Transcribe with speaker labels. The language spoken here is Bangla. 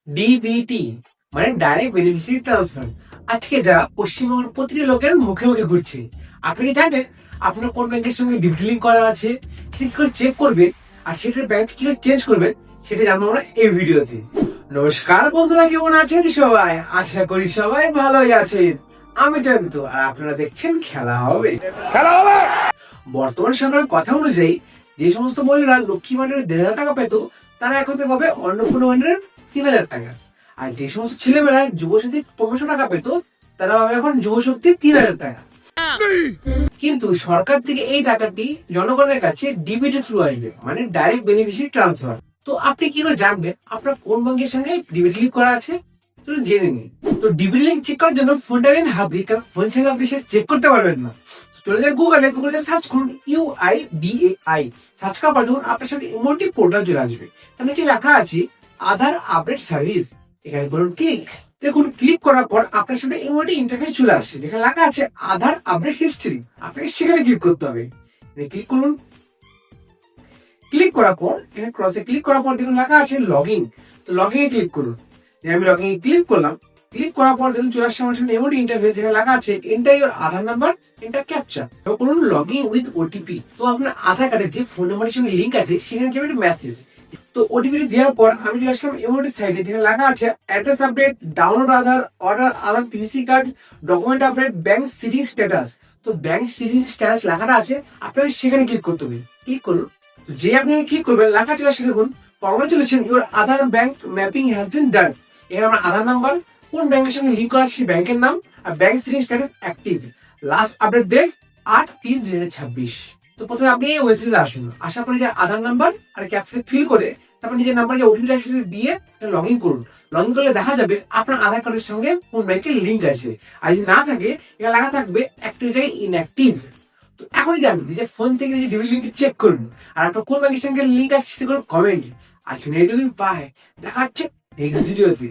Speaker 1: ডিবিটি মানে ডাইরেক্ট বেনিফিশিয়ারি ট্রান্সফার আজকে যা পশ্চিমবঙ্গের প্রতিটি লোকের মুখে মুখে ঘুরছে। আপনি কি জানেন আপনার কোন ব্যাংকের সঙ্গে ডিবিটি লিঙ্ক করা আছে, সেটা কি করে চেক করবেন আর সেটার ব্যাংক কি করে চেঞ্জ করবেন সেটা জানবো আমরা এই ভিডিওতে। নমস্কার বন্ধুরা, কেমন আছেন সবাই? আশা করি সবাই ভালোই আছেন। আমি জয়ন্ত আর আপনারা দেখছেন খেলা হবে। বর্তমান সরকারের কথা অনুযায়ী যে সমস্ত মহিলারা লক্ষ্মী ভান্ডারের 1,500 টাকা পেত, তারা এখন পাবে অন্নপূর্ণা ভান্ডারের 3,000 টাকা। আর যে সমস্ত ছেলেমেয়েরা যুবশক্তি 1500 টাকা পেত, তারা পাবে এখন যুবশক্তির 3,000 টাকা। কিন্তু সরকার থেকে এই টাকাটি জনগণের কাছে ডিবিটি থ্রু আসবে, মানে ডাইরেক্ট বেনিফিশিয়ারি ট্রান্সফার। তো আপনি কি করে জানবেন আপনার কোন ব্যাংকের সঙ্গে ডিবিটি লিঙ্ক করা আছে? চলুন জেনে নিন। তো ডিবিটি লিঙ্ক চেক করার জন্য ফোনটা নিন হাতে, কারণ ফোন ছেড়ে আপনি সে চেক করতে পারবেন না। চলে যান গুগলে সার্চ করুন UIDAI। সার্চ করার পর যখন আপনার সাথে এমনটি পোর্টাল চলে আসবে, তার নিচে লেখা আছে আধার আপডেট সার্ভিস। এখানে বলুন ক্লিক। দেখুন, ক্লিক করার পর আপনার সামনে এমনটি ইন্টারফেস চলে আসছে, যেখানে লেখা আছে আধার আপডেট হিস্ট্রি। আপনাকে সেখানে ক্লিক করতে হবে। ক্লিক করুন। ক্লিক করার পর এখানে ক্রসে ক্লিক করার পর দেখুন লেখা আছে লগইন। তো লগইন এ ক্লিক করুন। আমি লগইন এ ক্লিক করলাম। ক্লিক করার পর দেখুন চলে আসছে আমার সামনে এমন ইন্টারফেস, যেখানে লেখা আছে enter your Aadhaar number, enter captcha. এবার করুন লগইন উইথ ওটিপি। তো আপনার আধার কার্ডের যে ফোন নাম্বারের সঙ্গে লিংক আছে সেখানে যাবে একটা মেসেজ। তো ওটিপি দেওয়ার পর আমি চলে আসলাম এমওটি সাইডে, যেখানে লেখা আছে address update, download Aadhaar, order Aadhaar PVC card, document update, bank seeding status. তো ব্যাংক সিটিং স্ট্যাটাস লেখাটা আছে, আপনাকে সেখানে ক্লিক করতে হবে। ক্লিক করুন। যে আপনি ক্লিক করবেন লেখা চলে আসে দেখুন congratulation, your Aadhaar bank mapping has been done. এখানে আমার আধার নাম্বার, কোন ব্যাংকের সঙ্গে লিঙ্ক করা সেই ব্যাংকের নাম, আর bank seeding status active, last update date 8/3/2026। তো প্রথমে আপনি এই ওয়েবসাইটে আসুন। আসার পরে যে আধার নাম্বার আর ক্যাপচা ফিল করে তারপর নিজের নাম্বার যে ওটিপি দিয়ে লগ ইন করুন। লগ ইন করলে দেখা যাবে আপনার আধার কার্ডের সঙ্গে কোন ব্যাংকের লিঙ্ক আছে। আর যদি না থাকে, এটা লেখা থাকবে একটা জায়গায় ইনঅ্যাক্টিভ। তো এখনই জানবেন যে ফোন থেকে যে ডিবিটি লিঙ্ক চেক করুন। আর আপনার কোন ব্যাংকের সঙ্গে লিঙ্ক আছে সেটা করুন কমেন্ট। আজকে নেটওয়ার্কিং পায় দেখা যাচ্ছে নেক্সট ভিডিওতে।